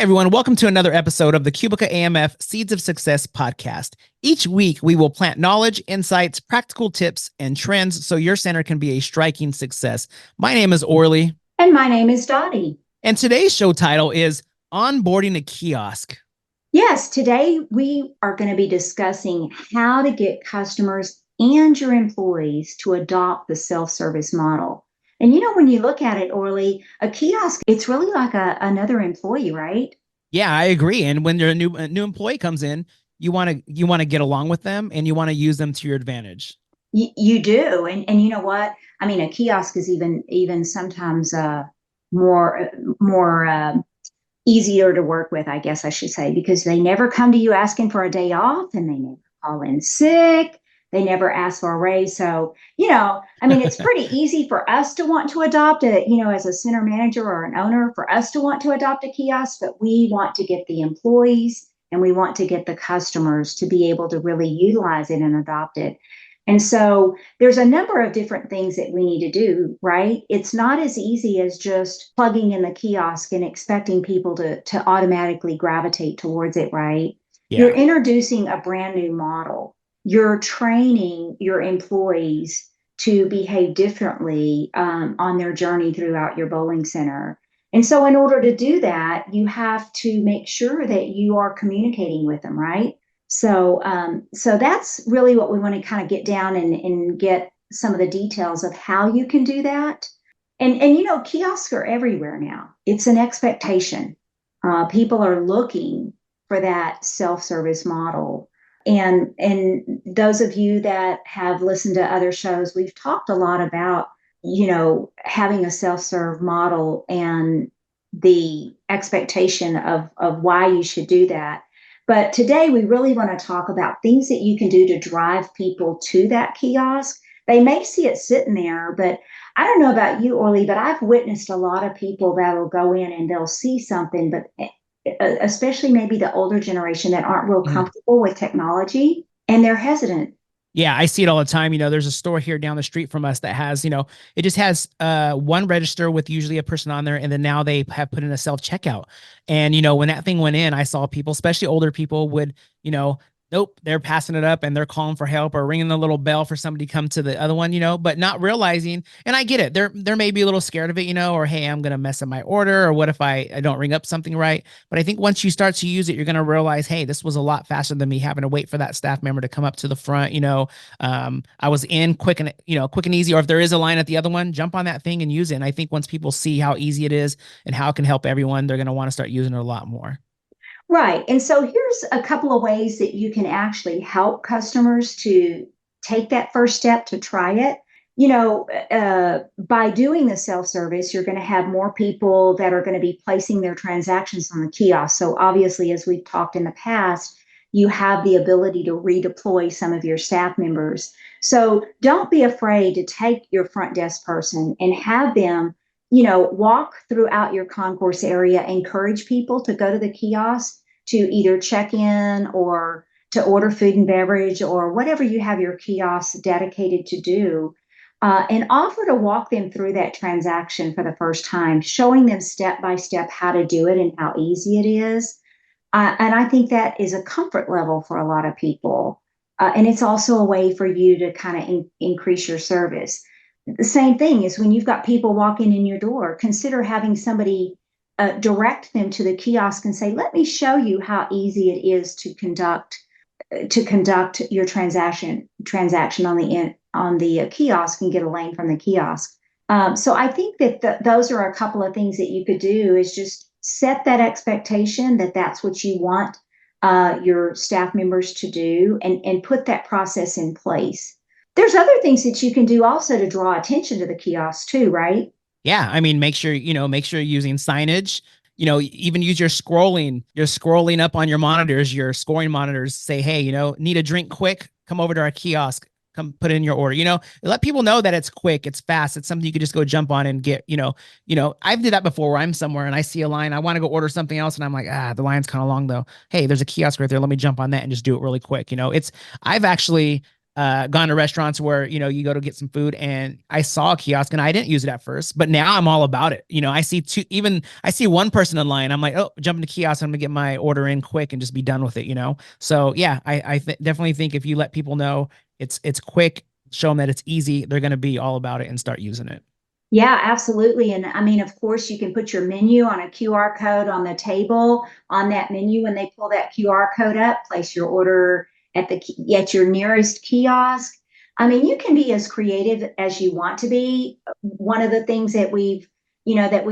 everyone. Welcome to another episode of the Cubica AMF Seeds of Success podcast. Each week, we will plant knowledge, insights, practical tips, and trends so your center can be a striking success. My name is Orly. And my name is Dottie. And today's show title is Onboarding a Kiosk. Yes, today we are going to be discussing how to get customers and your employees to adopt the self-service model. And when you look at it, Orly, a kiosk, it's really like another employee, right? Yeah, I agree. And when a new employee comes in, you want to get along with them and you want to use them to your advantage. You do, and you know what? I mean, a kiosk is even sometimes more easier to work with, I guess I should say, because they never come to you asking for a day off, and they never call in sick. They never ask for a raise. So, I mean, it's pretty easy for us to want to adopt it, as a center manager or an owner, for us to want to adopt a kiosk, but we want to get the employees and we want to get the customers to be able to really utilize it and adopt it. And so there's a number of different things that we need to do, right? It's not as easy as just plugging in the kiosk and expecting people to automatically gravitate towards it, right? Yeah. You're introducing a brand new model. You're training your employees to behave differently on their journey throughout your bowling center. And so in order to do that, you have to make sure that you are communicating with them, right? So that's really what we want to kind of get down and get some of the details of how you can do that. And kiosks are everywhere now. It's an expectation. People are looking for that self-service model. And those of you that have listened to other shows, we've talked a lot about, having a self-serve model and the expectation of why you should do that. But today we really want to talk about things that you can do to drive people to that kiosk. They may see it sitting there, but I don't know about you, Orly, but I've witnessed a lot of people that will go in and they'll see something, but especially maybe the older generation that aren't real comfortable with technology, and they're hesitant. Yeah, I see it all the time. There's a store here down the street from us that has, it just has one register with usually a person on there. And then now they have put in a self-checkout. And, when that thing went in, I saw people, especially older people, would, nope, they're passing it up and they're calling for help or ringing the little bell for somebody to come to the other one, but not realizing, and I get it, they're maybe a little scared of it, or, hey, I'm going to mess up my order, or what if I don't ring up something right? But I think once you start to use it, you're going to realize, hey, this was a lot faster than me having to wait for that staff member to come up to the front. I was in quick and easy, or if there is a line at the other one, jump on that thing and use it. And I think once people see how easy it is and how it can help everyone, they're going to want to start using it a lot more. Right. And so here's a couple of ways that you can actually help customers to take that first step to try it. By doing the self-service, you're going to have more people that are going to be placing their transactions on the kiosk. So obviously, as we've talked in the past, you have the ability to redeploy some of your staff members. So don't be afraid to take your front desk person and have them, walk throughout your concourse area, encourage people to go to the kiosk to either check in or to order food and beverage or whatever you have your kiosk dedicated to do, and offer to walk them through that transaction for the first time, showing them step by step how to do it and how easy it is. And I think that is a comfort level for a lot of people. And it's also a way for you to kind of increase your service. The same thing is when you've got people walking in your door, consider having somebody direct them to the kiosk and say, let me show you how easy it is to conduct your transaction on the kiosk and get a lane from the kiosk. So I think that those are a couple of things that you could do, is just set that expectation that that's what you want your staff members to do, and put that process in place. There's other things that you can do also to draw attention to the kiosk too, right? Yeah. I mean, make sure you're using signage, even use your scrolling up on your monitors, your scoring monitors, say, hey, need a drink quick, come over to our kiosk, come put in your order, let people know that it's quick, it's fast. It's something you could just go jump on and get, I've did that before where I'm somewhere and I see a line, I want to go order something else. And I'm like, the line's kind of long though. Hey, there's a kiosk right there. Let me jump on that and just do it really quick. I've actually, gone to restaurants where, you go to get some food and I saw a kiosk and I didn't use it at first, but now I'm all about it. I see one person in line. I'm like, oh, jump into kiosk. I'm gonna get my order in quick and just be done with it. So yeah, definitely think if you let people know it's quick, show them that it's easy, they're gonna be all about it and start using it. Yeah, absolutely. And I mean, of course, you can put your menu on a QR code on the table on that menu. When they pull that QR code up, place your order at your nearest kiosk. I mean, you can be as creative as you want to be. One of the things that we've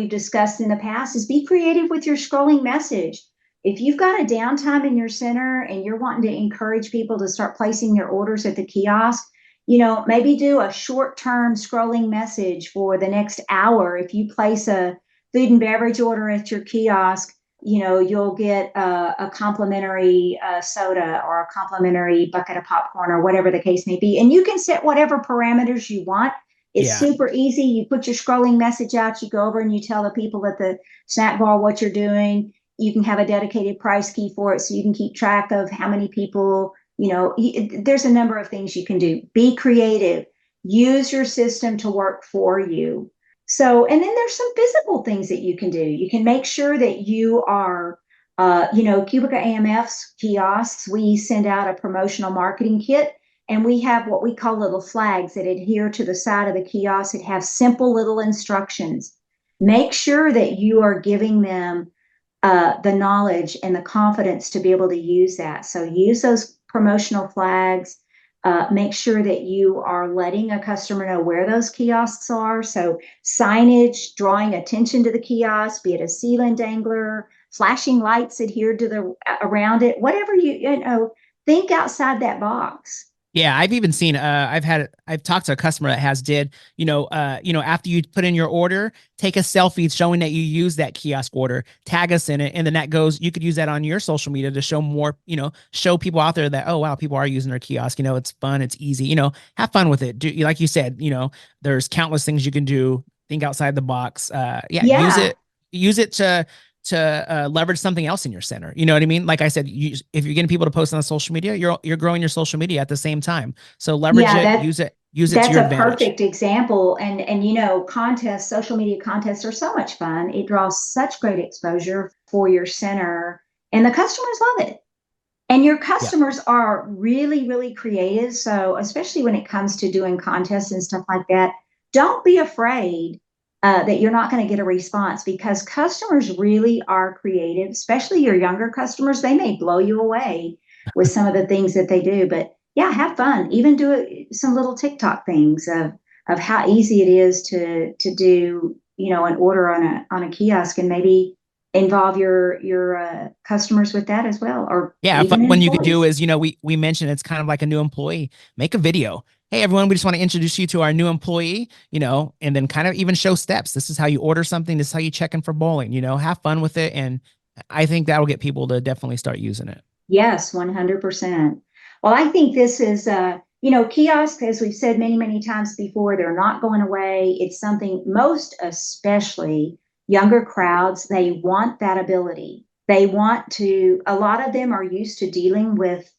discussed in the past is be creative with your scrolling message. If you've got a downtime in your center and you're wanting to encourage people to start placing their orders at the kiosk, maybe do a short-term scrolling message for the next hour. If you place a food and beverage order at your kiosk, you'll get a complimentary soda or a complimentary bucket of popcorn or whatever the case may be. And you can set whatever parameters you want. It's Yeah. super easy. You put your scrolling message out, you go over and you tell the people at the snack bar what you're doing. You can have a dedicated price key for it so you can keep track of how many people. There's a number of things you can do. Be creative. Use your system to work for you. So, and then there's some physical things that you can do. You can make sure that you are, Cubica AMF's kiosks, we send out a promotional marketing kit and we have what we call little flags that adhere to the side of the kiosk. It has simple little instructions. Make sure that you are giving them the knowledge and the confidence to be able to use that. So use those promotional flags. Make sure that you are letting a customer know where those kiosks are. So signage, drawing attention to the kiosk, be it a ceiling dangler, flashing lights adhered to the around it, whatever think outside that box. Yeah, I've even seen I've talked to a customer that has did, after you put in your order, take a selfie showing that you use that kiosk order, tag us in it, and then you could use that on your social media to show more, show people out there that, oh wow, people are using their kiosk, it's fun, it's easy, have fun with it. Like you said, there's countless things you can do, think outside the box. Yeah, Yeah. use it to leverage something else in your center. You know what I mean? Like I said, if you're getting people to post on social media, you're growing your social media at the same time. So leverage Yeah, it, that use it to that's your a advantage. perfect example. And contests, social media contests are so much fun. It draws such great exposure for your center, and the customers love it. And your Yeah. customers are really, really creative. So, especially when it comes to doing contests and stuff like that, don't be afraid that you're not going to get a response because customers really are creative, especially your younger customers. They may blow you away with some of the things that they do. But yeah, have fun. Even do some little TikTok things of how easy it is to do, an order on a kiosk and maybe involve your customers with that as well, or Yeah, even one you could do employees. is, we mentioned it's kind of like a new employee. Make a video. Hey, everyone, we just want to introduce you to our new employee, and then kind of even show steps. This is how you order something. This is how you check in for bowling, have fun with it. And I think that will get people to definitely start using it. Yes, 100%. Well, I think this is, kiosks, as we've said many, many times before, they're not going away. It's something most especially younger crowds, they want that ability. They want to, a lot of them are used to dealing with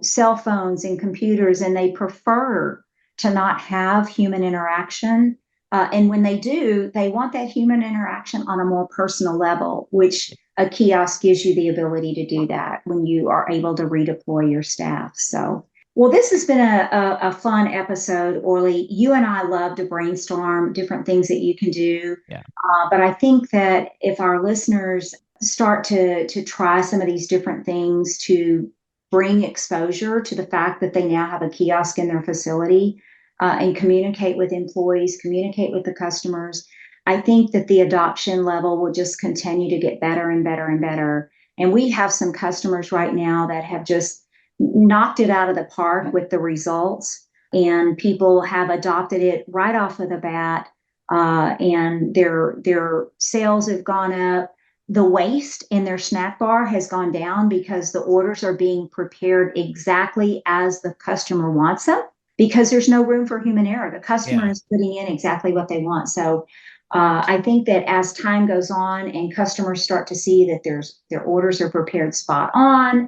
cell phones and computers, and they prefer to not have human interaction. And when they do, they want that human interaction on a more personal level, which a kiosk gives you the ability to do that when you are able to redeploy your staff. So, well, this has been a fun episode, Orly. You and I love to brainstorm different things that you can do. Yeah. But I think that if our listeners start to try some of these different things to bring exposure to the fact that they now have a kiosk in their facility and communicate with employees, communicate with the customers, I think that the adoption level will just continue to get better and better and better. And we have some customers right now that have just knocked it out of the park with the results, and people have adopted it right off of the bat. And their sales have gone up. The waste in their snack bar has gone down because the orders are being prepared exactly as the customer wants them because there's no room for human error. The customer Yeah. is putting in exactly what they want. So I think that as time goes on and customers start to see that their orders are prepared spot on,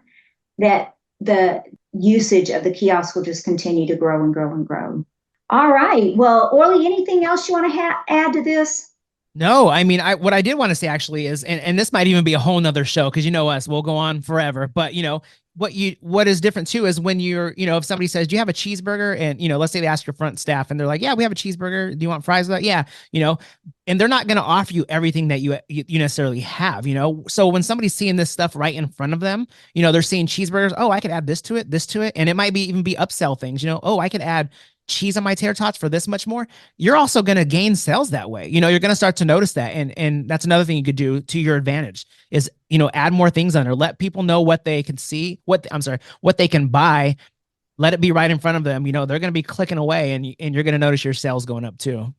that usage of the kiosk will just continue to grow and grow and grow. All right. Well, Orly, anything else you want to add to this? No, I mean, I what I did want to say actually is, and this might even be a whole nother show because you know us, we'll go on forever. But what is different too is when if somebody says, "Do you have a cheeseburger?" and let's say they ask your front staff and they're like, "Yeah, we have a cheeseburger. Do you want fries with that?" Yeah, and they're not going to offer you everything that you necessarily have. So when somebody's seeing this stuff right in front of them, they're seeing cheeseburgers. Oh, I could add this to it, and it might be even be upsell things. Oh, I could add cheese on my tater tots for this much more. You're also going to gain sales that way. You're going to start to notice that. And that's another thing you could do to your advantage is, add more things on there. Let people know what they can see, what they can buy. Let it be right in front of them. They're going to be clicking away and you're going to notice your sales going up too.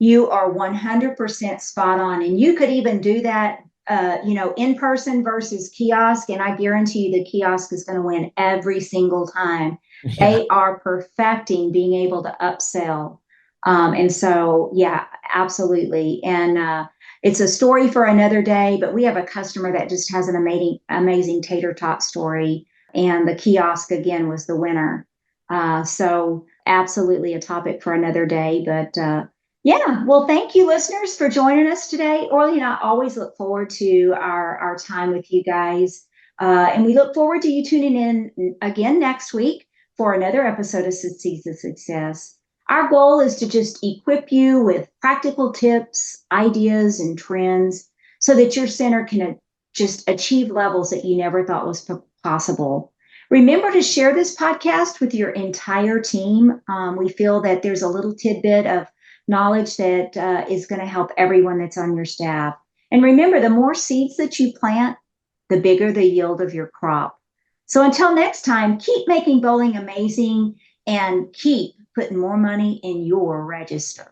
You are 100% spot on. And you could even do that, in person versus kiosk. And I guarantee you the kiosk is going to win every single time. Yeah. They are perfecting being able to upsell. And so, yeah, absolutely. And it's a story for another day, but we have a customer that just has an amazing tater tot story. And the kiosk, again, was the winner. So, absolutely a topic for another day. But yeah, well, thank you, listeners, for joining us today. Orly and I always look forward to our time with you guys. And we look forward to you tuning in again next week for another episode of Seeds of Success. Our goal is to just equip you with practical tips, ideas, and trends so that your center can just achieve levels that you never thought was possible. Remember to share this podcast with your entire team. We feel that there's a little tidbit of knowledge that is going to help everyone that's on your staff. And remember, the more seeds that you plant, the bigger the yield of your crop. So until next time, keep making bowling amazing and keep putting more money in your register.